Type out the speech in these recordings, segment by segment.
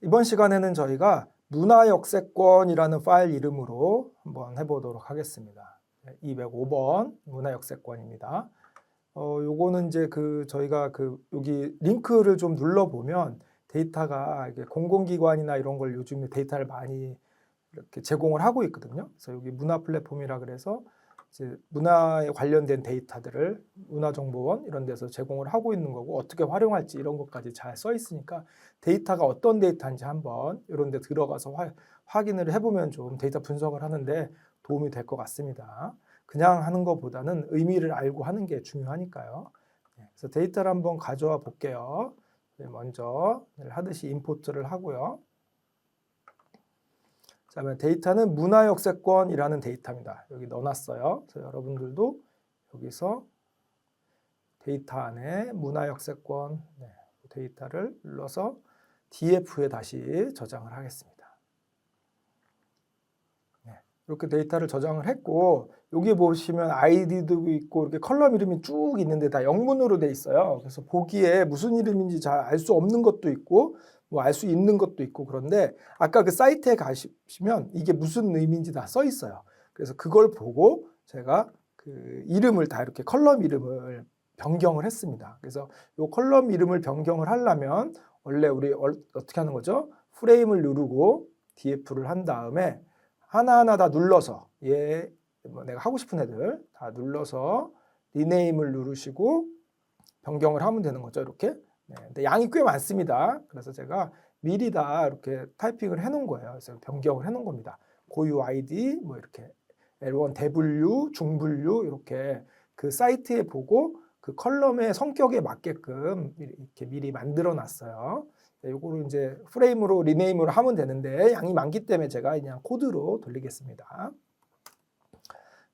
이번 시간에는 저희가 문화역세권이라는 파일 이름으로 한번 해보도록 하겠습니다. 205번 문화역세권입니다. 요거는 이제 저희가 여기 링크를 좀 눌러보면 데이터가 이게 공공기관이나 이런 걸 요즘에 데이터를 많이 이렇게 제공을 하고 있거든요. 그래서 여기 문화 플랫폼이라 그래서 이제 문화에 관련된 데이터들을 문화정보원 이런 데서 제공을 하고 있는 거고 어떻게 활용할지 이런 것까지 잘 써 있으니까 데이터가 어떤 데이터인지 한번 이런 데 들어가서 확인을 해보면 좀 데이터 분석을 하는데 도움이 될 것 같습니다. 그냥 하는 것보다는 의미를 알고 하는 게 중요하니까요. 그래서 데이터를 한번 가져와 볼게요. 먼저 하듯이 임포트를 하고요. 자, 그러면 데이터는 문화역세권이라는 데이터입니다. 여기 넣어놨어요. 그래서 여러분들도 여기서 데이터 안에 문화역세권 데이터를 눌러서 DF에 다시 저장을 하겠습니다. 이렇게 데이터를 저장을 했고 여기 보시면 아이디도 있고 이렇게 컬럼 이름이 쭉 있는데 다 영문으로 돼 있어요. 그래서 보기에 무슨 이름인지 잘 알 수 없는 것도 있고 뭐 알 수 있는 것도 있고 그런데 아까 그 사이트에 가시면 이게 무슨 의미인지 다 써 있어요. 그래서 그걸 보고 제가 그 이름을 다 이렇게 컬럼 이름을 변경을 했습니다. 그래서 이 컬럼 이름을 변경을 하려면 원래 우리 어떻게 하는 거죠? 프레임을 누르고 DF를 한 다음에 하나하나 다 눌러서 뭐 내가 하고 싶은 애들 다 눌러서 리네임을 누르시고 변경을 하면 되는 거죠. 이렇게. 근데 양이 꽤 많습니다. 그래서 제가 미리 다 이렇게 타이핑을 해놓은 거예요. 그래서 변경을 해놓은 겁니다. 고유 아이디 뭐 이렇게 L1 대분류, 중분류 이렇게 그 사이트에 보고 그 컬럼의 성격에 맞게끔 이렇게 미리 만들어 놨어요. 요거를 이제 프레임으로 리네임을 하면 되는데 양이 많기 때문에 제가 그냥 코드로 돌리겠습니다.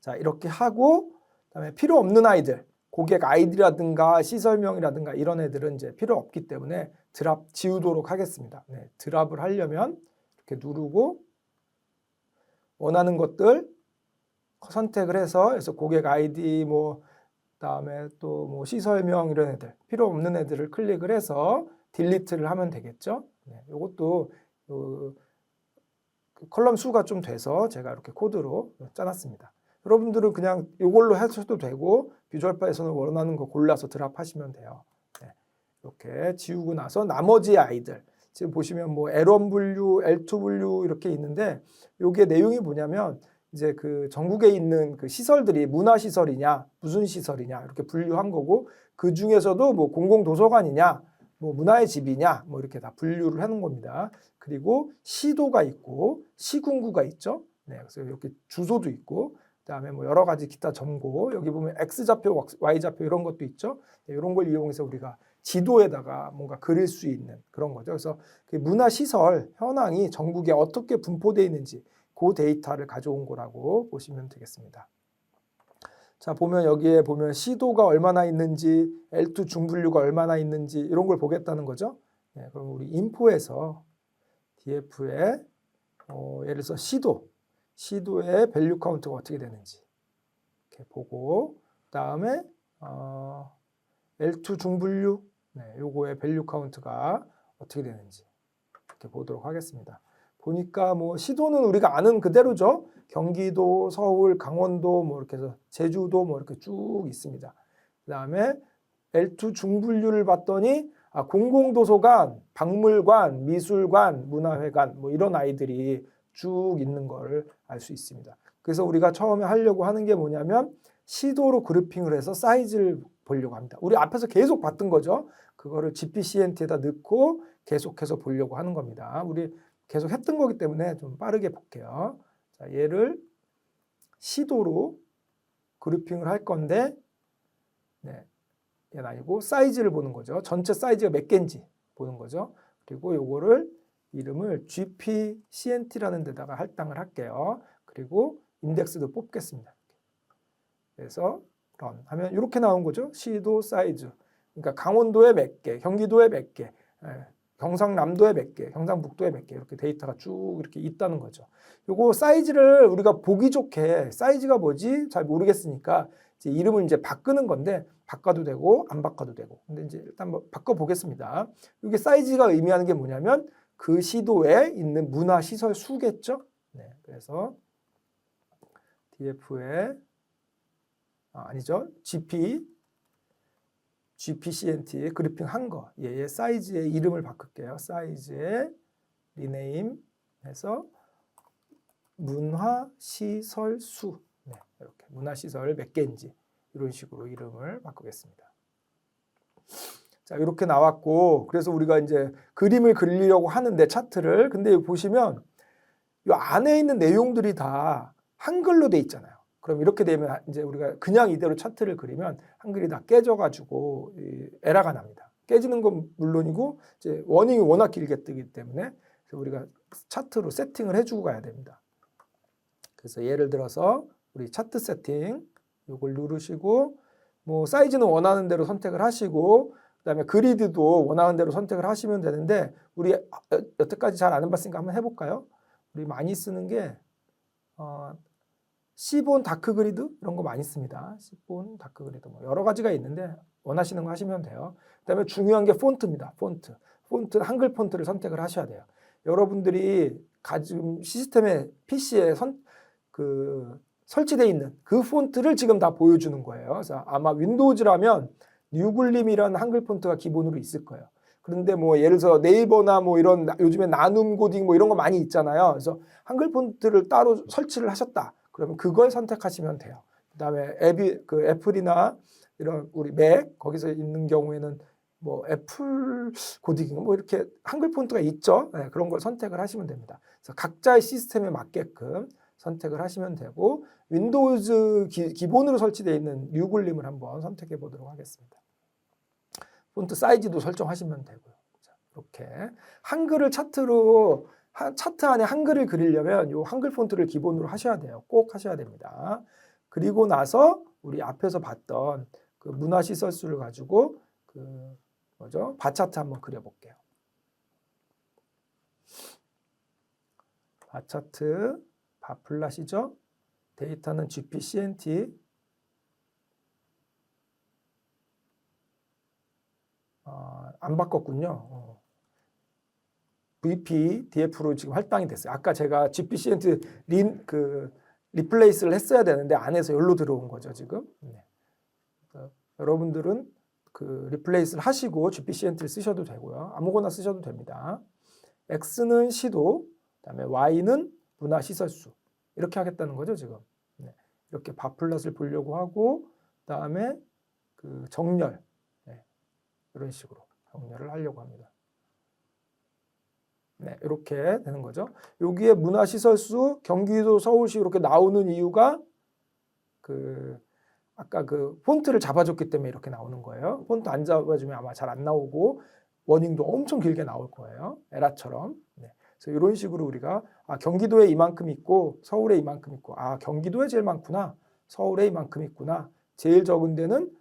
자, 이렇게 하고 그다음에 필요 없는 아이들, 고객 아이디라든가 시설명이라든가 이런 애들은 이제 필요 없기 때문에 드랍 지우도록 하겠습니다. 드랍을 하려면 이렇게 누르고 원하는 것들 선택을 해서 고객 아이디 뭐 그다음에 또 뭐 시설명 이런 애들 필요 없는 애들을 클릭을 해서 딜리트를 하면 되겠죠. 이것도 그 컬럼 수가 좀 돼서 제가 이렇게 코드로 짜놨습니다. 여러분들은 그냥 이걸로 하셔도 되고 비주얼파에서는 원하는 거 골라서 드랍하시면 돼요. 이렇게 지우고 나서 나머지 아이들 지금 보시면 뭐 L1 분류, L2 분류 이렇게 있는데 이게 내용이 뭐냐면 이제 그 전국에 있는 그 시설들이 문화시설이냐 무슨 시설이냐 이렇게 분류한 거고 그 중에서도 뭐 공공도서관이냐 뭐 문화의 집이냐 뭐 이렇게 다 분류를 해놓은 겁니다. 그리고 시도가 있고 시군구가 있죠. 그래서 이렇게 주소도 있고 그다음에 뭐 여러 가지 기타 정보 여기 보면 X좌표, Y좌표 이런 것도 있죠. 이런 걸 이용해서 우리가 지도에다가 뭔가 그릴 수 있는 그런 거죠. 그래서 그 문화시설 현황이 전국에 어떻게 분포되어 있는지 그 데이터를 가져온 거라고 보시면 되겠습니다. 자, 보면 여기에 보면 시도가 얼마나 있는지, L2 중분류가 얼마나 있는지 이런 걸 보겠다는 거죠. 그럼 우리 인포에서 DF에 예를 들어서 시도의 밸류 카운트가 어떻게 되는지 이렇게 보고 그다음에 L2 중분류 요거의 밸류 카운트가 어떻게 되는지 이렇게 보도록 하겠습니다. 보니까 뭐 시도는 우리가 아는 그대로죠. 경기도, 서울, 강원도 뭐 이렇게 해서 제주도 뭐 이렇게 쭉 있습니다. 그다음에 L2 중분류를 봤더니 공공도서관, 박물관, 미술관, 문화회관 뭐 이런 아이들이 쭉 있는 걸 알 수 있습니다. 그래서 우리가 처음에 하려고 하는 게 뭐냐면 시도로 그룹핑을 해서 사이즈를 보려고 합니다. 우리 앞에서 계속 봤던 거죠. 그거를 GPCNT에다 넣고 계속해서 보려고 하는 겁니다. 우리 계속 했던 거기 때문에 좀 빠르게 볼게요. 자, 얘를 시도로 그룹핑을 할 건데 얘는 아니고 사이즈를 보는 거죠. 전체 사이즈가 몇 개인지 보는 거죠. 그리고 요거를 이름을 GPCNT라는 데다가 할당을 할게요. 그리고 인덱스도 뽑겠습니다. 그래서 런 하면 이렇게 나온 거죠. 시도 사이즈. 그러니까 강원도에 몇 개, 경기도에 몇 개, 경상남도에 몇 개, 경상북도에 몇 개 이렇게 데이터가 쭉 이렇게 있다는 거죠. 요거 사이즈를 우리가 보기 좋게 사이즈가 뭐지? 잘 모르겠으니까 이제 이름을 이제 바꾸는 건데 바꿔도 되고 안 바꿔도 되고. 근데 이제 일단 뭐 바꿔 보겠습니다. 이게 사이즈가 의미하는 게 뭐냐면 그 시도에 있는 문화시설 수겠죠. 네, 그래서 DF에 아니죠. GPCNT 그래핑 한 거. 얘의 사이즈의 이름을 바꿀게요. 사이즈에 리네임 해서 문화시설 수. 네, 이렇게 문화시설 몇 개인지 이런 식으로 이름을 바꾸겠습니다. 자, 이렇게 나왔고, 그래서 우리가 이제 그림을 그리려고 하는데 차트를, 근데 여기 보시면 이 안에 있는 내용들이 다 한글로 돼 있잖아요. 그럼 이렇게 되면 이제 우리가 그냥 이대로 차트를 그리면 한글이 다 깨져가지고 에러가 납니다. 깨지는 건 물론이고 이제 워닝이 워낙 길게 뜨기 때문에 그래서 우리가 차트로 세팅을 해주고 가야 됩니다. 그래서 예를 들어서 우리 차트 세팅 이걸 누르시고 뭐 사이즈는 원하는 대로 선택을 하시고 그다음에 그리드도 원하는 대로 선택을 하시면 되는데 우리 여태까지 잘 안 해봤으니까 한번 해볼까요? 우리 많이 쓰는 게 시본 다크 그리드 이런 거 많이 씁니다. 시본 다크 그리드 뭐 여러 가지가 있는데 원하시는 거 하시면 돼요. 그다음에 중요한 게 폰트입니다. 폰트 한글 폰트를 선택을 하셔야 돼요. 여러분들이 가지고 시스템에 PC에 설치되어 있는 그 폰트를 지금 다 보여주는 거예요. 그래서 아마 윈도우즈라면 뉴글림이라는 한글 폰트가 기본으로 있을 거예요. 그런데 뭐 예를 들어서 네이버나 뭐 이런 요즘에 나눔 코딩 뭐 이런 거 많이 있잖아요. 그래서 한글 폰트를 따로 설치를 하셨다. 그러면 그걸 선택하시면 돼요. 그다음에 애플이나 이런 우리 맥 거기서 있는 경우에는 뭐 애플 코딩 뭐 이렇게 한글 폰트가 있죠. 네, 그런 걸 선택을 하시면 됩니다. 그래서 각자의 시스템에 맞게끔 선택을 하시면 되고 윈도우즈 기본으로 설치되어 있는 뉴글림을 한번 선택해 보도록 하겠습니다. 폰트 사이즈도 설정하시면 되고요. 자, 이렇게 한글을 차트 안에 한글을 그리려면 이 한글 폰트를 기본으로 하셔야 돼요. 꼭 하셔야 됩니다. 그리고 나서 우리 앞에서 봤던 그 문화시설수를 가지고 바차트 한번 그려볼게요. 바차트 바플랫이죠. 데이터는 GPCNT. 안 바꿨군요. VP, DF로 지금 할당이 됐어요. 아까 제가 GPCNT 리플레이스를 했어야 되는데 안 해서 여기로 들어온 거죠, 지금. 네. 여러분들은 리플레이스를 하시고 GPCNT를 쓰셔도 되고요. 아무거나 쓰셔도 됩니다. X는 시도, 그다음에 Y는 문화시설수. 이렇게 하겠다는 거죠, 지금. 네. 이렇게 바플랫을 보려고 하고, 그다음에 정렬. 네. 이런 식으로 정렬을 하려고 합니다. 네, 이렇게 되는 거죠. 여기에 문화시설수, 경기도, 서울시 이렇게 나오는 이유가 아까 폰트를 잡아줬기 때문에 이렇게 나오는 거예요. 폰트 안 잡아주면 아마 잘 안 나오고 워닝도 엄청 길게 나올 거예요. 에라처럼. 네. 그래서 이런 식으로 우리가 경기도에 이만큼 있고 서울에 이만큼 있고 경기도에 제일 많구나. 서울에 이만큼 있구나. 제일 적은 데는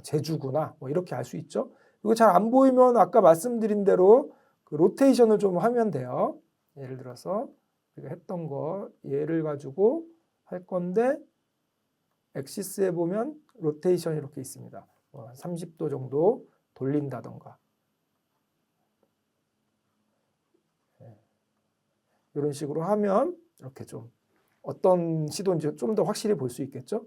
제주구나. 뭐 이렇게 알 수 있죠. 이거 잘 안 보이면 아까 말씀드린 대로 로테이션을 좀 하면 돼요. 예를 들어서 우리가 했던 거 얘를 가지고 할 건데 엑시스에 보면 로테이션이 이렇게 있습니다. 30도 정도 돌린다던가 이런 식으로 하면 이렇게 좀 어떤 시도인지 좀 더 확실히 볼 수 있겠죠.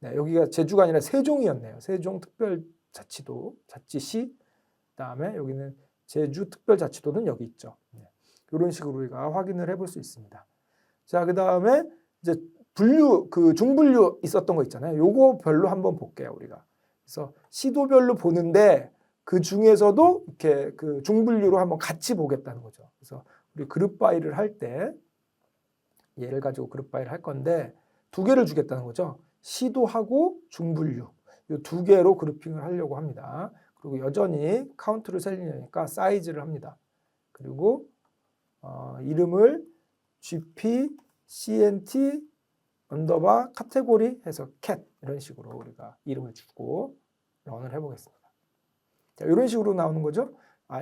네, 여기가 제주가 아니라 세종이었네요. 세종특별자치도, 자치시. 그다음에 여기는 제주특별자치도는 여기 있죠. 네, 이런 식으로 우리가 확인을 해볼 수 있습니다. 자, 그다음에 이제 중분류 있었던 거 있잖아요. 요거 별로 한번 볼게요, 우리가. 그래서 시도별로 보는데 그 중에서도 이렇게 중분류로 한번 같이 보겠다는 거죠. 그래서 우리 그룹 바이를 할 때 얘를 가지고 그룹 바이를 할 건데 두 개를 주겠다는 거죠. 시도하고 중분류. 이 두 개로 그룹핑을 하려고 합니다. 그리고 여전히 카운트를 살리려니까 사이즈를 합니다. 그리고 이름을 GPCNT 언더바 카테고리 해서 cat 이런 식으로 우리가 이름을 주고 런을 해보겠습니다. 자, 이런 식으로 나오는 거죠.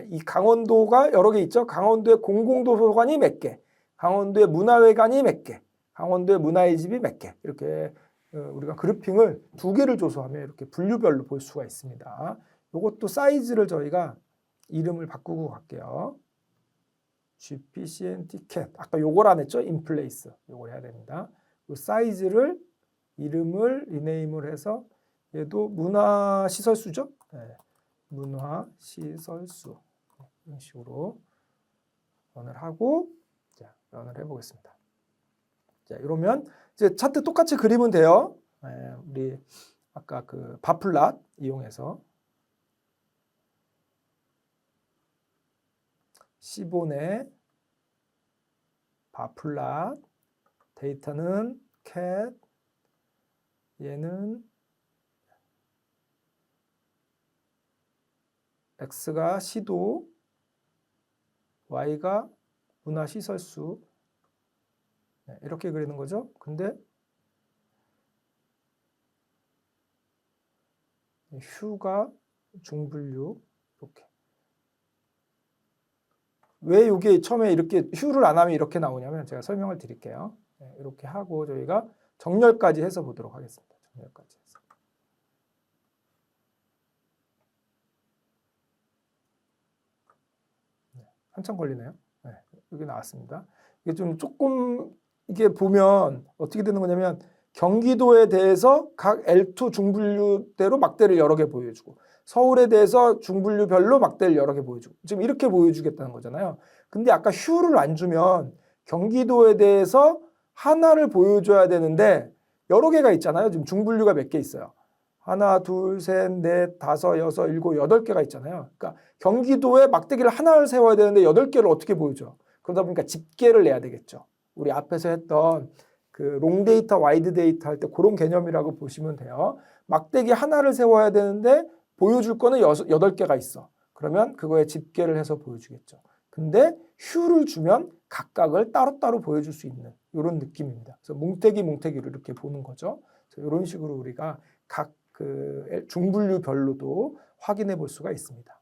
이 강원도가 여러 개 있죠. 강원도의 공공도서관이 몇 개, 강원도의 문화회관이 몇 개, 강원도의 문화의 집이 몇 개 이렇게 우리가 그룹핑을 두 개를 줘서 하면 이렇게 분류별로 볼 수가 있습니다. 이것도 사이즈를 저희가 이름을 바꾸고 갈게요. gpcnt cat. 아까 요걸 안 했죠? in place. 요걸 해야 됩니다. 요 사이즈를 이름을 리네임을 해서 얘도 문화 시설수죠? 네. 문화 시설수. 이런 식으로 런을 하고 자, 런을 해 보겠습니다. 자, 이러면 이제 차트 똑같이 그리면 돼요. 네, 우리 아까 그 바플랏 이용해서 15네 바플랏 데이터는 cat 얘는 x가 시도 y가 문화 시설수 네, 이렇게 그리는 거죠. 근데 휴가 중분류 이렇게 왜 이게 처음에 이렇게 휴를 안 하면 이렇게 나오냐면 제가 설명을 드릴게요. 네, 이렇게 하고 저희가 정렬까지 해서 보도록 하겠습니다. 정렬까지 해서. 네, 한참 걸리네요. 네, 여기 나왔습니다. 이게 좀 조금 이게 보면 어떻게 되는 거냐면 경기도에 대해서 각 L2 중분류대로 막대를 여러 개 보여주고 서울에 대해서 중분류별로 막대를 여러 개 보여주고 지금 이렇게 보여주겠다는 거잖아요. 근데 아까 휴를 안 주면 경기도에 대해서 하나를 보여줘야 되는데 여러 개가 있잖아요. 지금 중분류가 몇 개 있어요. 하나, 둘, 셋, 넷, 다섯, 여섯, 일곱, 8개가 있잖아요. 그러니까 경기도에 막대기를 하나를 세워야 되는데 8개를 어떻게 보여줘? 그러다 보니까 집계를 내야 되겠죠. 우리 앞에서 했던 그 롱데이터, 와이드 데이터 할 때 그런 개념이라고 보시면 돼요. 막대기 하나를 세워야 되는데 보여줄 거는 8개가 있어. 그러면 그거에 집계를 해서 보여주겠죠. 근데 휴를 주면 각각을 따로따로 보여줄 수 있는 이런 느낌입니다. 그래서 뭉태기로 이렇게 보는 거죠. 그래서 이런 식으로 우리가 각 그 중분류별로도 확인해 볼 수가 있습니다.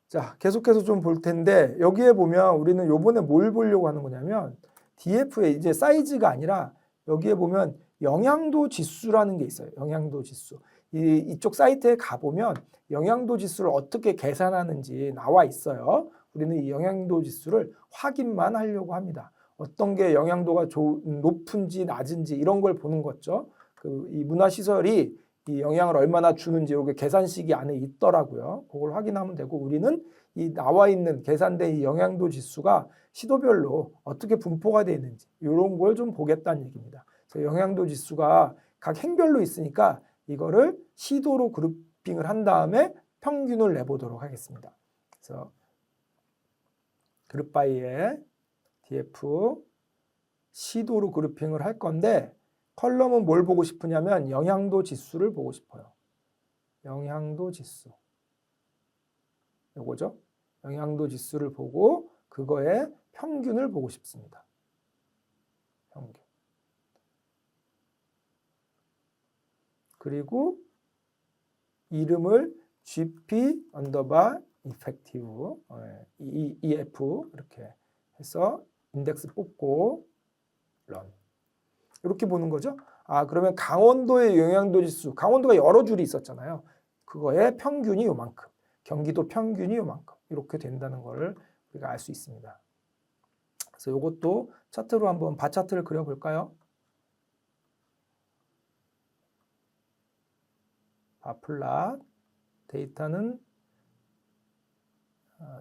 자, 계속해서 좀 볼 텐데 여기에 보면 우리는 요번에 뭘 보려고 하는 거냐면 DF의 이제 사이즈가 아니라 여기에 보면 영향도 지수라는 게 있어요. 영향도 지수. 이쪽 사이트에 가보면 영향도 지수를 어떻게 계산하는지 나와 있어요. 우리는 이 영향도 지수를 확인만 하려고 합니다. 어떤 게 영향도가 높은지 낮은지 이런 걸 보는 거죠. 이 문화시설이 이 영향을 얼마나 주는지 이렇게 계산식이 안에 있더라고요. 그걸 확인하면 되고 우리는 이 나와 있는 계산된 이 영향도 지수가 시도별로 어떻게 분포가 되어 있는지 이런 걸 좀 보겠다는 얘기입니다. 그래서 영향도 지수가 각 행별로 있으니까 이거를 시도로 그룹핑을 한 다음에 평균을 내보도록 하겠습니다. 그래서 그룹바이에 df 시도로 그룹핑을 할 건데 컬럼은 뭘 보고 싶으냐면 영향도 지수를 보고 싶어요. 영향도 지수. 요거죠. 영향도 지수를 보고 그거의 평균을 보고 싶습니다. 평균. 그리고 이름을 gp 언더바 effective EF 이렇게 해서 인덱스 뽑고 run. 이렇게 보는 거죠. 아, 그러면 강원도의 영향도 지수, 강원도가 여러 줄이 있었잖아요. 그거의 평균이 요만큼, 경기도 평균이 요만큼 이렇게 된다는 걸 우리가 알 수 있습니다. 그래서 이것도 차트로 한번 바차트를 그려볼까요? 바플랏 데이터는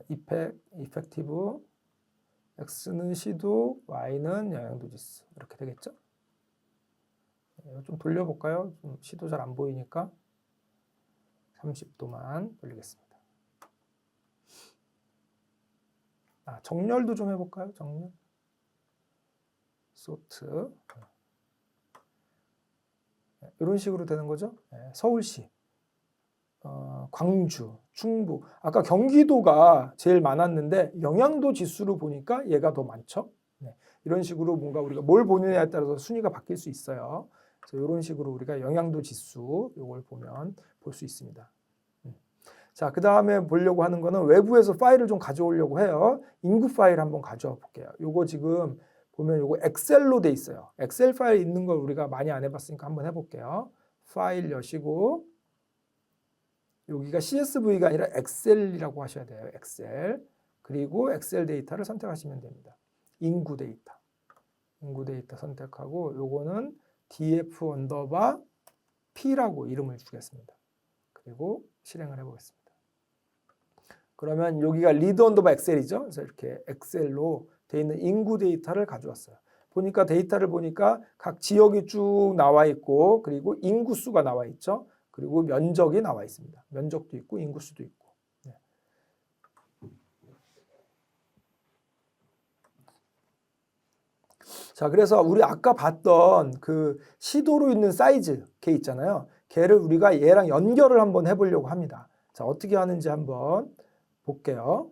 이펙티브 X는 시도, Y는 영향도 지수 이렇게 되겠죠? 좀 돌려볼까요? 좀 시도 잘 안 보이니까 30도만 돌리겠습니다. 정렬도 좀 해볼까요? 정렬. 소트. 이런 식으로 되는 거죠. 서울시, 광주, 충북. 아까 경기도가 제일 많았는데 영향도 지수로 보니까 얘가 더 많죠. 이런 식으로 뭔가 우리가 뭘 보느냐에 따라서 순위가 바뀔 수 있어요. 그래서 이런 식으로 우리가 영향도 지수 이걸 보면 볼 수 있습니다. 자, 그 다음에 보려고 하는 거는 외부에서 파일을 좀 가져오려고 해요. 인구 파일 한번 가져와 볼게요. 요거 지금 보면 요거 엑셀로 돼 있어요. 엑셀 파일 있는 걸 우리가 많이 안 해봤으니까 한번 해볼게요. 파일 여시고 여기가 CSV가 아니라 엑셀이라고 하셔야 돼요. 엑셀. 그리고 엑셀 데이터를 선택하시면 됩니다. 인구 데이터. 인구 데이터 선택하고 요거는 df 언더바 p라고 이름을 주겠습니다. 그리고 실행을 해보겠습니다. 그러면 여기가 리드 언더바 엑셀이죠. 그래서 이렇게 엑셀로 되어 있는 인구 데이터를 가져왔어요. 보니까 데이터를 보니까 각 지역이 쭉 나와 있고 그리고 인구수가 나와 있죠. 그리고 면적이 나와 있습니다. 면적도 있고 인구수도 있고. 네. 자, 그래서 우리 아까 봤던 그 시도로 있는 사이즈 걔 있잖아요. 걔를 우리가 얘랑 연결을 한번 해보려고 합니다. 자, 어떻게 하는지 한번 볼게요.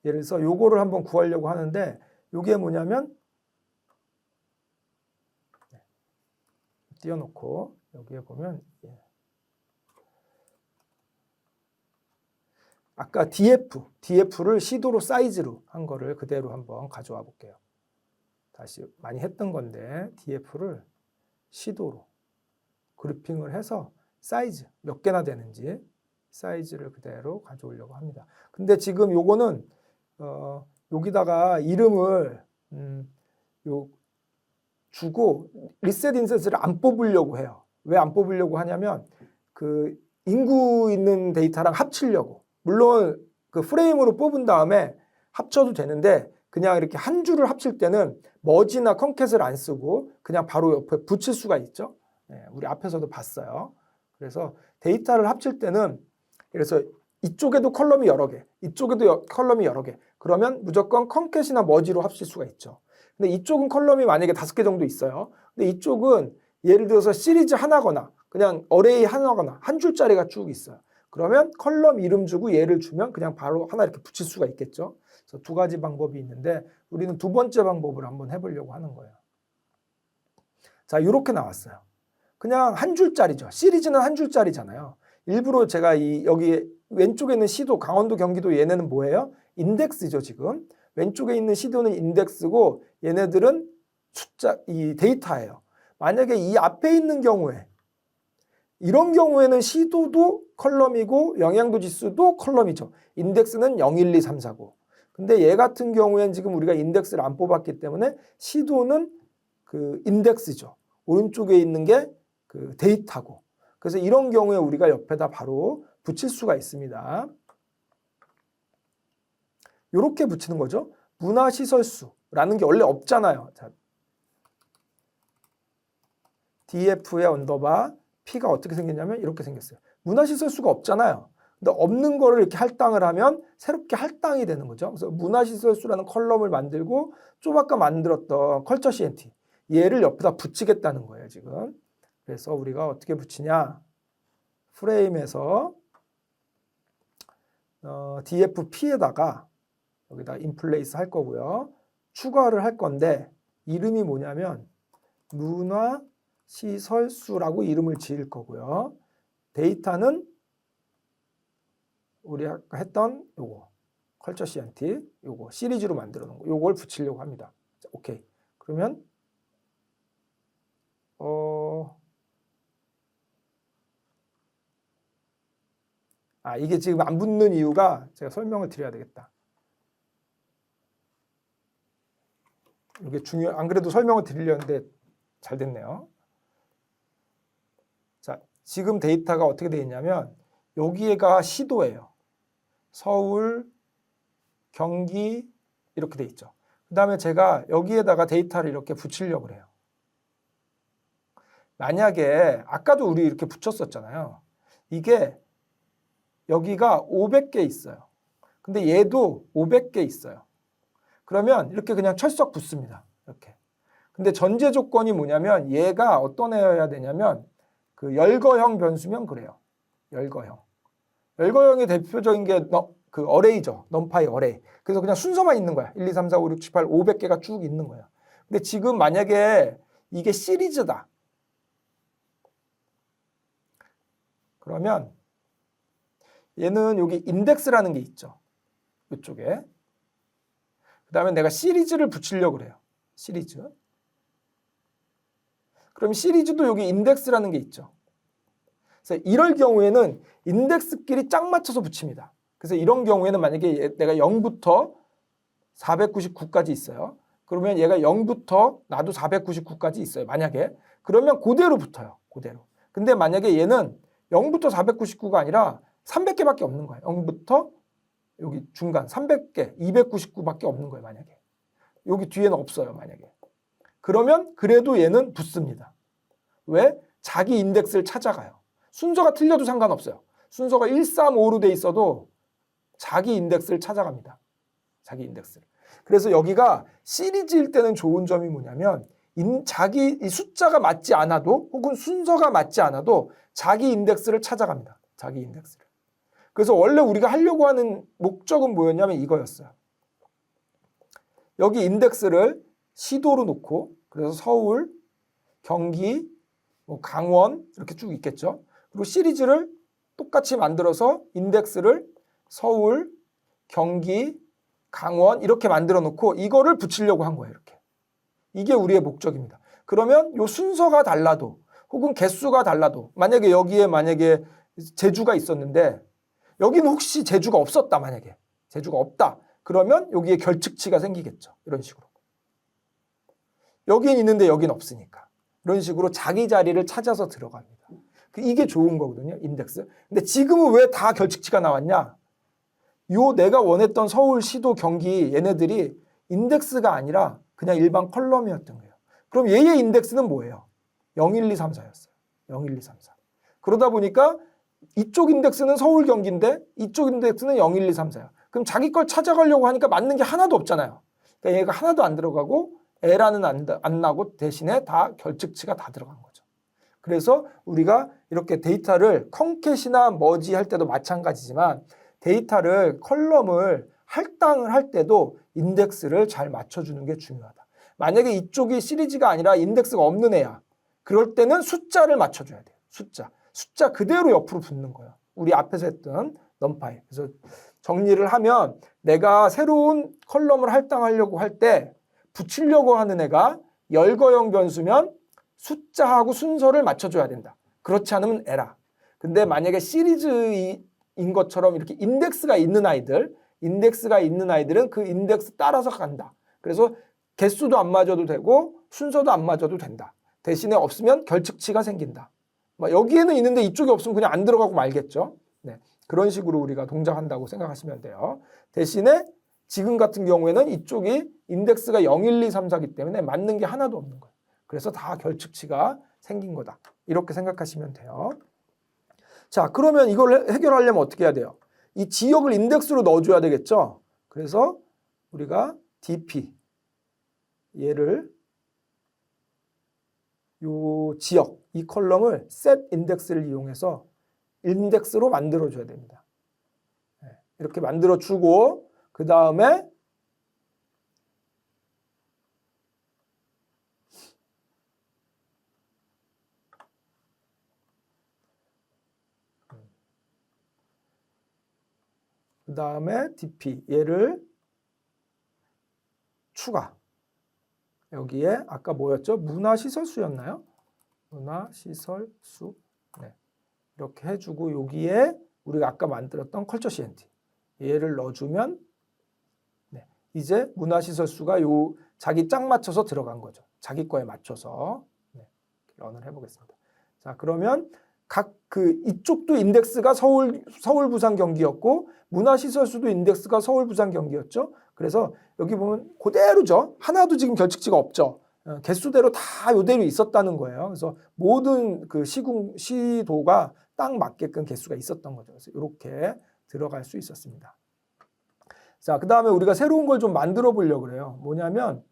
예를 들어서 요거를 한번 구하려고 하는데 요게 뭐냐면 띄워놓고 여기에 보면 아까 DF를 시도로 사이즈로 한 거를 그대로 한번 가져와 볼게요. 다시 많이 했던 건데 DF를 시도로 그룹핑을 해서 사이즈 몇 개나 되는지 사이즈를 그대로 가져오려고 합니다. 근데 지금 요거는 여기다가 이름을 요 주고 리셋 인셋을 안 뽑으려고 해요. 왜 안 뽑으려고 하냐면 그 인구 있는 데이터랑 합치려고. 물론 그 프레임으로 뽑은 다음에 합쳐도 되는데 그냥 이렇게 한 줄을 합칠 때는 머지나 컨캣을 안 쓰고 그냥 바로 옆에 붙일 수가 있죠. 네, 우리 앞에서도 봤어요. 그래서 데이터를 합칠 때는 그래서 이쪽에도 컬럼이 여러 개, 이쪽에도 컬럼이 여러 개. 그러면 무조건 컨캣이나 머지로 합칠 수가 있죠. 근데 이쪽은 컬럼이 만약에 5개 정도 있어요. 근데 이쪽은 예를 들어서 시리즈 하나거나 그냥 어레이 하나거나 한 줄짜리가 쭉 있어요. 그러면 컬럼 이름 주고 얘를 주면 그냥 바로 하나 이렇게 붙일 수가 있겠죠. 그래서 두 가지 방법이 있는데 우리는 두 번째 방법을 한번 해보려고 하는 거예요. 자, 이렇게 나왔어요. 그냥 한 줄짜리죠. 시리즈는 한 줄짜리잖아요. 일부러 제가 여기 왼쪽에 있는 시도, 강원도, 경기도 얘네는 뭐예요? 인덱스죠, 지금. 왼쪽에 있는 시도는 인덱스고 얘네들은 숫자, 이 데이터예요. 만약에 이 앞에 있는 경우에 이런 경우에는 시도도 컬럼이고 영양도 지수도 컬럼이죠. 인덱스는 0, 1, 2, 3, 4, 9. 근데 얘 같은 경우에는 지금 우리가 인덱스를 안 뽑았기 때문에 시도는 그 인덱스죠. 오른쪽에 있는 게 그 데이터고. 그래서 이런 경우에 우리가 옆에다 바로 붙일 수가 있습니다. 이렇게 붙이는 거죠. 문화시설수라는 게 원래 없잖아요. 자, DF의 언더바 P가 어떻게 생겼냐면 이렇게 생겼어요. 문화시설수가 없잖아요. 근데 없는 거를 이렇게 할당을 하면 새롭게 할당이 되는 거죠. 그래서 문화시설수라는 컬럼을 만들고 좀 아까 만들었던 컬처 CNT 얘를 옆에다 붙이겠다는 거예요, 지금. 그래서 우리가 어떻게 붙이냐? 프레임에서 DFP에다가 여기다 인플레이스 할 거고요. 추가를 할 건데 이름이 뭐냐면 문화시설수라고 이름을 지을 거고요. 데이터는 우리 아까 했던 요거 컬처 CNT 요거 시리즈로 만들어 놓은 거 요걸 붙이려고 합니다. 자, 오케이. 그러면 이게 지금 안 붙는 이유가 제가 설명을 드려야 되겠다. 이게 안 그래도 설명을 드리려는데 잘 됐네요. 자, 지금 데이터가 어떻게 되어 있냐면 여기가 시도예요. 서울, 경기 이렇게 돼 있죠. 그 다음에 제가 여기에다가 데이터를 이렇게 붙이려고 해요. 만약에 아까도 우리 이렇게 붙였었잖아요. 이게 여기가 500개 있어요. 근데 얘도 500개 있어요. 그러면 이렇게 그냥 철썩 붙습니다. 이렇게. 근데 전제 조건이 뭐냐면 얘가 어떤 애여야 되냐면 그 열거형 변수면 그래요. 열거형. 열거형의 대표적인 게 그 어레이죠. 넘파이 어레이. 그래서 그냥 순서만 있는 거야. 1, 2, 3, 4, 5, 6, 7, 8, 500개가 쭉 있는 거야. 근데 지금 만약에 이게 시리즈다. 그러면 얘는 여기 인덱스라는 게 있죠. 이쪽에. 그 다음에 내가 시리즈를 붙이려고 그래요. 시리즈. 그럼 시리즈도 여기 인덱스라는 게 있죠. 그래서 이럴 경우에는 인덱스끼리 짝 맞춰서 붙입니다. 그래서 이런 경우에는 만약에 내가 0부터 499까지 있어요. 그러면 얘가 0부터 나도 499까지 있어요. 만약에. 그러면 그대로 붙어요. 그대로. 근데 만약에 얘는 0부터 499가 아니라 300개밖에 없는 거예요. 0부터 여기 중간 300개, 299밖에 없는 거예요. 만약에. 여기 뒤에는 없어요. 만약에. 그러면 그래도 얘는 붙습니다. 왜? 자기 인덱스를 찾아가요. 순서가 틀려도 상관없어요. 순서가 1, 3, 5로 돼 있어도 자기 인덱스를 찾아갑니다. 자기 인덱스를. 그래서 여기가 시리즈일 때는 좋은 점이 뭐냐면 자기 이 숫자가 맞지 않아도 혹은 순서가 맞지 않아도 자기 인덱스를 찾아갑니다. 자기 인덱스를. 그래서 원래 우리가 하려고 하는 목적은 뭐였냐면 이거였어요. 여기 인덱스를 시도로 놓고 그래서 서울, 경기, 뭐 강원 이렇게 쭉 있겠죠. 그리고 시리즈를 똑같이 만들어서 인덱스를 서울, 경기, 강원 이렇게 만들어 놓고 이거를 붙이려고 한 거예요. 이렇게. 이게 우리의 목적입니다. 그러면 요 순서가 달라도 혹은 개수가 달라도 만약에 여기에 제주가 있었는데 여기는 혹시 제주가 없었다. 만약에 제주가 없다. 그러면 여기에 결측치가 생기겠죠. 이런 식으로. 여긴 있는데 여긴 없으니까. 이런 식으로 자기 자리를 찾아서 들어갑니다. 이게 좋은 거거든요. 인덱스. 근데 지금은 왜 다 결측치가 나왔냐? 요 내가 원했던 서울, 시도, 경기 얘네들이 인덱스가 아니라 그냥 일반 컬럼이었던 거예요. 그럼 얘의 인덱스는 뭐예요? 0, 1, 2, 3, 4였어요. 0, 1, 2, 3, 4. 그러다 보니까 이쪽 인덱스는 서울, 경기인데 이쪽 인덱스는 0, 1, 2, 3, 4야. 그럼 자기 걸 찾아가려고 하니까 맞는 게 하나도 없잖아요. 그러니까 얘가 하나도 안 들어가고 에러는 안 나고 대신에 다 결측치가 다 들어간 거죠. 그래서 우리가 이렇게 데이터를 컨캣이나 머지 할 때도 마찬가지지만 데이터를 컬럼을 할당을 할 때도 인덱스를 잘 맞춰주는 게 중요하다. 만약에 이쪽이 시리즈가 아니라 인덱스가 없는 애야. 그럴 때는 숫자를 맞춰줘야 돼요. 숫자 그대로 옆으로 붙는 거예요. 우리 앞에서 했던 넘파이. 그래서 정리를 하면 내가 새로운 컬럼을 할당하려고 할 때 붙이려고 하는 애가 열거형 변수면 숫자하고 순서를 맞춰줘야 된다. 그렇지 않으면 에라. 근데 만약에 시리즈인 것처럼 이렇게 인덱스가 있는 아이들은 그 인덱스 따라서 간다. 그래서 개수도 안 맞아도 되고 순서도 안 맞아도 된다. 대신에 없으면 결측치가 생긴다. 여기에는 있는데 이쪽이 없으면 그냥 안 들어가고 말겠죠. 네. 그런 식으로 우리가 동작한다고 생각하시면 돼요. 대신에 지금 같은 경우에는 이쪽이 인덱스가 0, 1, 2, 3, 4이기 때문에 맞는 게 하나도 없는 거예요. 그래서 다 결측치가 생긴 거다. 이렇게 생각하시면 돼요. 자, 그러면 이걸 해결하려면 어떻게 해야 돼요? 이 지역을 인덱스로 넣어줘야 되겠죠? 그래서 우리가 DP, 얘를 요 지역, 이 컬럼을 set 인덱스를 이용해서 인덱스로 만들어줘야 됩니다. 이렇게 만들어주고 그 다음에 DP 얘를 추가. 여기에 아까 뭐였죠? 문화시설수였나요? 문화시설수. 네. 이렇게 해주고 여기에 우리가 아까 만들었던 컬처 CNT 얘를 넣어주면 네. 이제 문화시설수가 요 자기 짝 맞춰서 들어간 거죠. 자기 거에 맞춰서 네. 런을 해보겠습니다. 자, 그러면 이쪽도 인덱스가 서울, 부산, 경기였고 문화시설수도 인덱스가 서울, 부산, 경기였죠. 그래서 여기 보면 그대로죠. 하나도 지금 결측치가 없죠. 개수대로 다 요대로 있었다는 거예요. 그래서 모든 그 시도가 딱 맞게끔 개수가 있었던 거죠. 그래서 이렇게 들어갈 수 있었습니다. 자, 그 다음에 우리가 새로운 걸 좀 만들어 보려고 그래요. 뭐냐면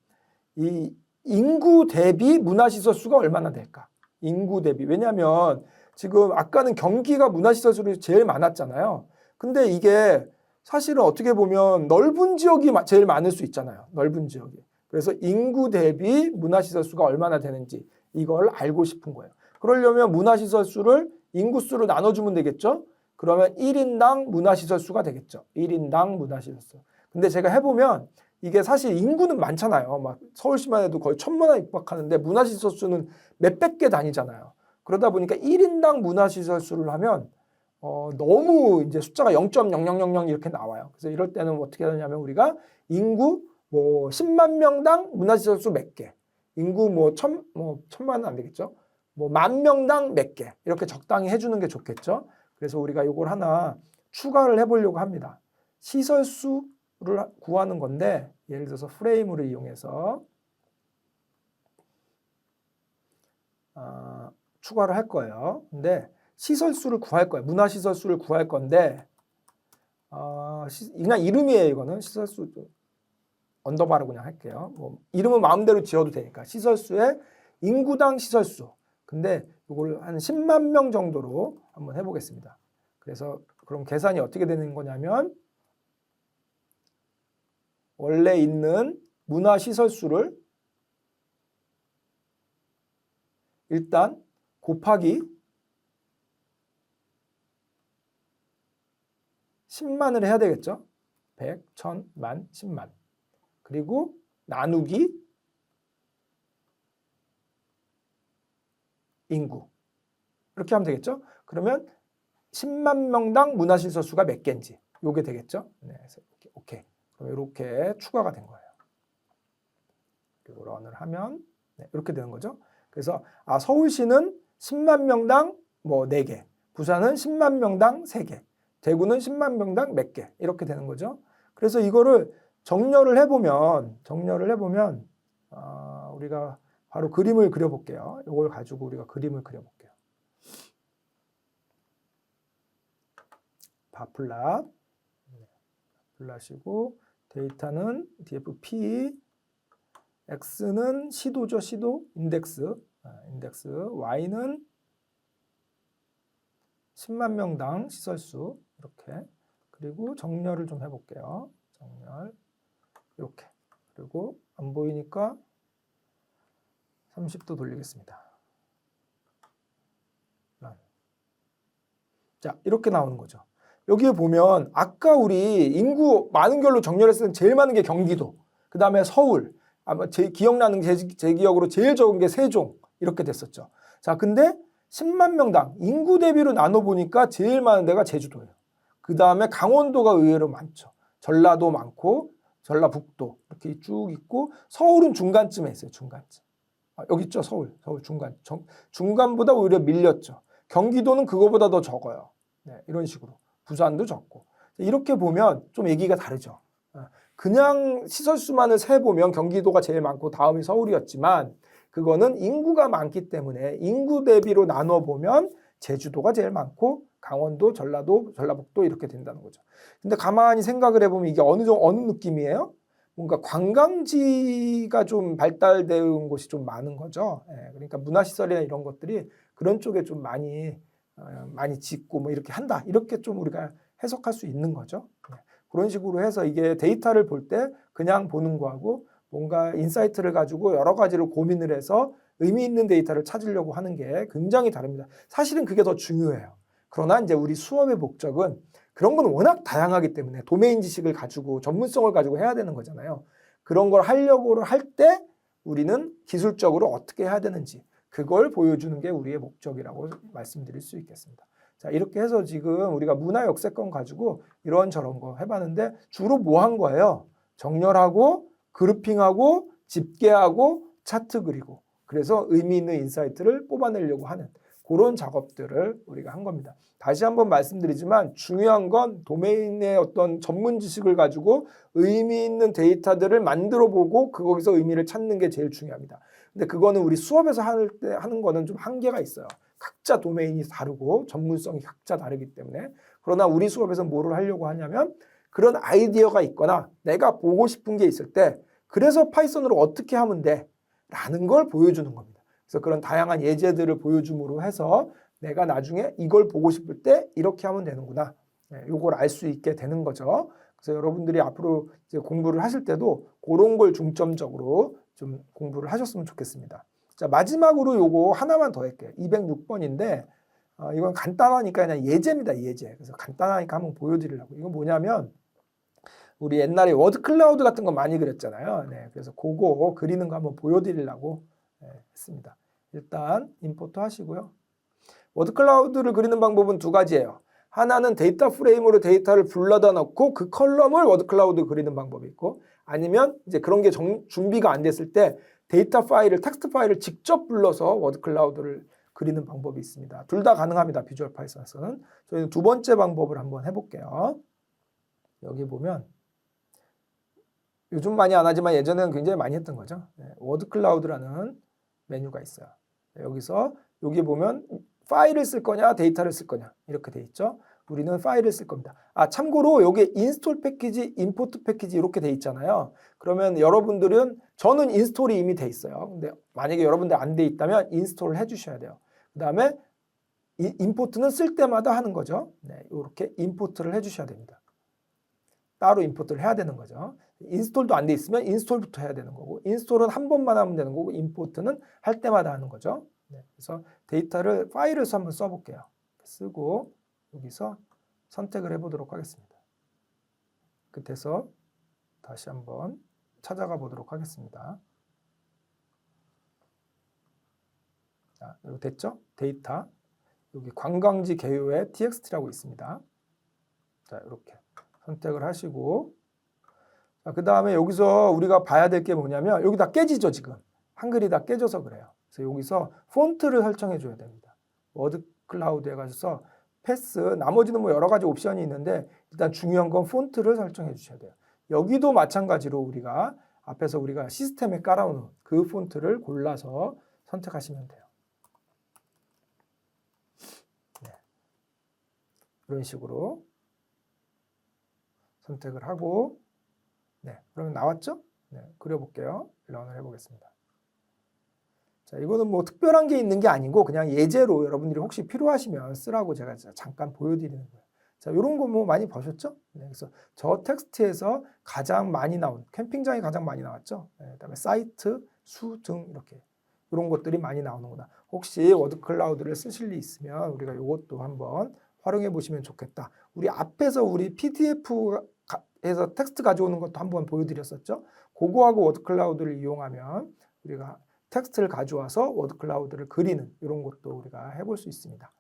이 인구 대비 문화시설 수가 얼마나 될까? 인구 대비. 왜냐하면 지금 아까는 경기가 문화시설 수가 제일 많았잖아요. 근데 이게 사실은 어떻게 보면 넓은 지역이 제일 많을 수 있잖아요. 넓은 지역이. 그래서 인구 대비 문화시설 수가 얼마나 되는지 이걸 알고 싶은 거예요. 그러려면 문화시설 수를 인구수로 나눠주면 되겠죠. 그러면 1인당 문화시설 수가 되겠죠. 1인당 문화시설 수. 근데 제가 해보면 이게 사실 인구는 많잖아요. 막 서울시만 해도 거의 1000만 원 육박하는데 문화시설 수는 몇백 개 단위잖아요. 그러다 보니까 1인당 문화시설수를 하면 너무 이제 숫자가 0.0000 이렇게 나와요. 그래서 이럴 때는 어떻게 하냐면 우리가 인구 뭐 10만 명당 문화시설수 몇 개, 인구 뭐 1000만은 안 되겠죠. 뭐 10,000명당 몇 개 이렇게 적당히 해주는 게 좋겠죠. 그래서 우리가 이걸 하나 추가를 해보려고 합니다. 시설수를 구하는 건데 예를 들어서 프레임을 이용해서 추가를 할 거예요. 근데 시설수를 구할 거예요. 문화시설수를 구할 건데 그냥 이름이에요. 이거는 시설수 언더바로 그냥 할게요. 뭐 이름은 마음대로 지어도 되니까 시설수의 인구당 시설수. 근데 이걸 한 10만 명 정도로 한번 해보겠습니다. 그래서 그럼 계산이 어떻게 되는 거냐면 원래 있는 문화시설수를 일단 곱하기 10만을 해야 되겠죠. 100, 1000, 만, 10만. 그리고 나누기 인구. 이렇게 하면 되겠죠. 그러면 10만 명당 문화시설수가 몇 개인지 요게 되겠죠. 네, 그래서 오케이. 그럼 이렇게 추가가 된 거예요. 그리고 런을 하면 네, 이렇게 되는 거죠. 그래서 서울시는 10만 명당 뭐 4개, 부산은 10만 명당 3개, 대구는 10만 명당 몇 개 이렇게 되는 거죠. 그래서 이거를 정렬을 해보면 우리가 바로 그림을 그려볼게요. 이걸 가지고 우리가 그림을 그려볼게요. 바플랏, 플랫이고 데이터는 dfp, x는 시도죠, 시도, 인덱스, y는 10만 명당 시설수 이렇게. 그리고 정렬을 좀 해볼게요. 정렬 이렇게. 그리고 안 보이니까 30도 돌리겠습니다. 자, 이렇게 나오는 거죠. 여기에 보면 아까 우리 인구 많은 걸로 정렬했을 때 제일 많은 게 경기도, 그 다음에 서울, 아마 제 기억나는 제 기억으로 제일 적은 게 세종 이렇게 됐었죠. 자, 근데 10만 명당 인구 대비로 나눠보니까 제일 많은 데가 제주도예요. 그 다음에 강원도가 의외로 많죠. 전라도 많고 전라북도 이렇게 쭉 있고 서울은 중간쯤에 있어요. 중간쯤. 여기 있죠. 서울 중간. 중간보다 오히려 밀렸죠. 경기도는 그거보다 더 적어요. 네, 이런 식으로. 부산도 적고. 이렇게 보면 좀 얘기가 다르죠. 그냥 시설수만을 세보면 경기도가 제일 많고 다음이 서울이었지만 그거는 인구가 많기 때문에 인구 대비로 나눠보면 제주도가 제일 많고 강원도, 전라도, 전라북도 이렇게 된다는 거죠. 근데 가만히 생각을 해보면 이게 어느 느낌이에요? 뭔가 관광지가 좀 발달된 곳이 좀 많은 거죠. 그러니까 문화시설이나 이런 것들이 그런 쪽에 좀 많이 짓고 뭐 이렇게 한다. 이렇게 좀 우리가 해석할 수 있는 거죠. 그런 식으로 해서 이게 데이터를 볼 때 그냥 보는 거하고 뭔가 인사이트를 가지고 여러 가지로 고민을 해서 의미 있는 데이터를 찾으려고 하는 게 굉장히 다릅니다. 사실은 그게 더 중요해요. 그러나 이제 우리 수업의 목적은 그런 건 워낙 다양하기 때문에 도메인 지식을 가지고 전문성을 가지고 해야 되는 거잖아요. 그런 걸 하려고 할 때 우리는 기술적으로 어떻게 해야 되는지 그걸 보여주는 게 우리의 목적이라고 말씀드릴 수 있겠습니다. 자, 이렇게 해서 지금 우리가 문화 역세권 가지고 이런저런 거 해봤는데 주로 뭐 한 거예요? 정렬하고 그룹핑하고 집계하고 차트 그리고 그래서 의미 있는 인사이트를 뽑아내려고 하는 그런 작업들을 우리가 한 겁니다. 다시 한번 말씀드리지만 중요한 건 도메인의 어떤 전문 지식을 가지고 의미 있는 데이터들을 만들어 보고 거기서 의미를 찾는 게 제일 중요합니다. 근데 그거는 우리 수업에서 하는 거는 좀 한계가 있어요. 각자 도메인이 다르고 전문성이 각자 다르기 때문에. 그러나 우리 수업에서 뭐를 하려고 하냐면 그런 아이디어가 있거나 내가 보고 싶은 게 있을 때 그래서 파이썬으로 어떻게 하면 돼? 라는 걸 보여주는 겁니다. 그래서 그런 다양한 예제들을 보여줌으로 해서 내가 나중에 이걸 보고 싶을 때 이렇게 하면 되는구나. 이걸 알 수 있게 되는 거죠. 그래서 여러분들이 앞으로 이제 공부를 하실 때도 그런 걸 중점적으로 좀 공부를 하셨으면 좋겠습니다. 자, 마지막으로 요거 하나만 더 할게요. 206번인데 이건 간단하니까 그냥 예제입니다. 예제. 그래서 간단하니까 한번 보여드리려고. 이건 뭐냐면 우리 옛날에 워드 클라우드 같은 거 많이 그렸잖아요. 네, 그래서 그거 그리는 거 한번 보여드리려고 했습니다. 일단 임포트 하시고요. 워드 클라우드를 그리는 방법은 두 가지예요. 하나는 데이터 프레임으로 데이터를 불러다 놓고 그 컬럼을 워드 클라우드 그리는 방법이 있고, 아니면 이제 그런 게 준비가 안 됐을 때 데이터 파일을, 텍스트 파일을 직접 불러서 워드 클라우드를 그리는 방법이 있습니다. 둘 다 가능합니다. 비주얼 파이썬에서는. 저희는 두 번째 방법을 한번 해볼게요. 여기 보면 요즘 많이 안 하지만 예전에는 굉장히 많이 했던 거죠. 워드 클라우드라는 메뉴가 있어요. 여기서 여기 보면 파일을 쓸 거냐 데이터를 쓸 거냐 이렇게 돼 있죠. 우리는 파일을 쓸 겁니다. 참고로 여기 인스톨 패키지, 임포트 패키지 이렇게 돼 있잖아요. 그러면 여러분들은, 저는 인스톨이 이미 돼 있어요. 근데 만약에 여러분들 안 돼 있다면 인스톨을 해 주셔야 돼요. 그 다음에 임포트는 쓸 때마다 하는 거죠. 이렇게 임포트를 해 주셔야 됩니다. 따로 임포트를 해야 되는 거죠. 인스톨도 안 돼 있으면 인스톨부터 해야 되는 거고, 인스톨은 한 번만 하면 되는 거고, 임포트는 할 때마다 하는 거죠. 그래서 데이터를 파일에서 한번 써볼게요. 쓰고 여기서 선택을 해보도록 하겠습니다. 끝에서 다시 한번 찾아가 보도록 하겠습니다. 자, 여기 됐죠? 데이터. 여기 관광지 개요에 txt라고 있습니다. 자, 이렇게 선택을 하시고, 그 다음에 여기서 우리가 봐야 될 게 뭐냐면, 여기 다 깨지죠, 지금. 한글이 다 깨져서 그래요. 그래서 여기서 폰트를 설정해 줘야 됩니다. 워드 클라우드에 가셔서 패스, 나머지는 뭐 여러 가지 옵션이 있는데 일단 중요한 건 폰트를 설정해 주셔야 돼요. 여기도 마찬가지로 우리가 앞에서 우리가 시스템에 깔아놓은 그 폰트를 골라서 선택하시면 돼요. 이런 식으로 선택을 하고, 그러면 나왔죠? 그려볼게요. 런을 해보겠습니다. 자, 이거는 뭐 특별한 게 있는 게 아니고 그냥 예제로 여러분들이 혹시 필요하시면 쓰라고 제가 잠깐 보여드리는 거예요. 자, 이런 거 뭐 많이 보셨죠? 그래서 저 텍스트에서 가장 많이 나온, 캠핑장이 가장 많이 나왔죠? 그다음에 사이트, 수 등 이렇게 이런 것들이 많이 나오는구나. 혹시 워드 클라우드를 쓰실 일 있으면 우리가 이것도 한번 활용해 보시면 좋겠다. 우리 앞에서 우리 PDF에서 텍스트 가져오는 것도 한번 보여드렸었죠? 그거하고 워드 클라우드를 이용하면 우리가 텍스트를 가져와서 워드 클라우드를 그리는 이런 것도 우리가 해볼 수 있습니다.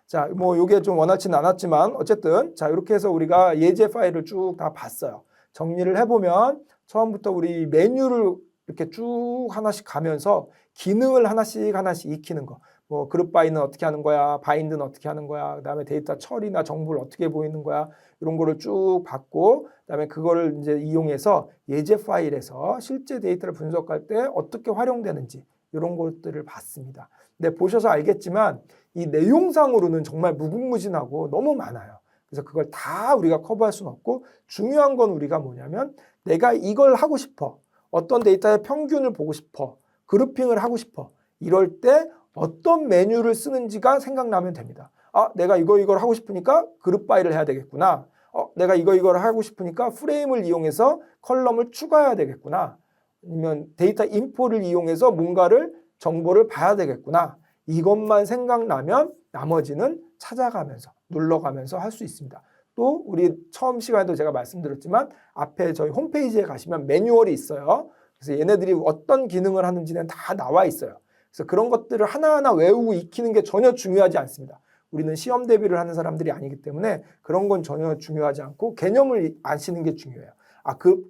자, 뭐 이게 좀 원활치는 않았지만 어쨌든 자, 이렇게 해서 우리가 예제 파일을 쭉 다 봤어요. 정리를 해보면 처음부터 우리 메뉴를 이렇게 쭉 하나씩 가면서 기능을 하나씩 익히는 거. 뭐 그룹 바이는 어떻게 하는 거야, 바인드는 어떻게 하는 거야, 그다음에 데이터 처리나 정보를 어떻게 보이는 거야, 이런 거를 쭉 봤고, 그다음에 그거를 이제 이용해서 예제 파일에서 실제 데이터를 분석할 때 어떻게 활용되는지 이런 것들을 봤습니다. 근데 보셔서 알겠지만 이 내용상으로는 정말 무궁무진하고 너무 많아요. 그래서 그걸 다 우리가 커버할 수는 없고, 중요한 건 우리가 뭐냐면 내가 이걸 하고 싶어, 어떤 데이터의 평균을 보고 싶어, 그룹핑을 하고 싶어, 이럴 때 어떤 메뉴를 쓰는지가 생각나면 됩니다. 내가 이걸 하고 싶으니까 그룹 바이를 해야 되겠구나. 내가 이걸 하고 싶으니까 프레임을 이용해서 컬럼을 추가해야 되겠구나. 아니면 데이터 인포를 이용해서 뭔가를 정보를 봐야 되겠구나. 이것만 생각나면 나머지는 찾아가면서 눌러가면서 할 수 있습니다. 또 우리 처음 시간에도 제가 말씀드렸지만 앞에 저희 홈페이지에 가시면 매뉴얼이 있어요. 그래서 얘네들이 어떤 기능을 하는지는 다 나와 있어요. 그래서 그런 것들을 하나하나 외우고 익히는 게 전혀 중요하지 않습니다. 우리는 시험 대비를 하는 사람들이 아니기 때문에 그런 건 전혀 중요하지 않고 개념을 아시는 게 중요해요.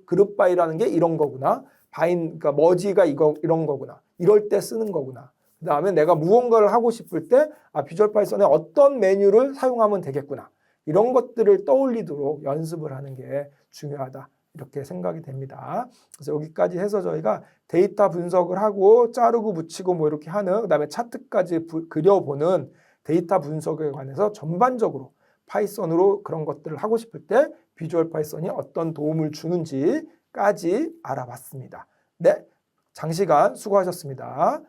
그룹 바이라는 게 이런 거구나. 그러니까 머지가 이런 거구나. 이럴 때 쓰는 거구나. 그 다음에 내가 무언가를 하고 싶을 때 비주얼 파이썬에 어떤 메뉴를 사용하면 되겠구나. 이런 것들을 떠올리도록 연습을 하는 게 중요하다. 이렇게 생각이 됩니다. 그래서 여기까지 해서 저희가 데이터 분석을 하고 자르고 붙이고 뭐 이렇게 하는, 그다음에 차트까지 그려보는 데이터 분석에 관해서 전반적으로 파이썬으로 그런 것들을 하고 싶을 때 비주얼 파이썬이 어떤 도움을 주는지까지 알아봤습니다. 장시간 수고하셨습니다.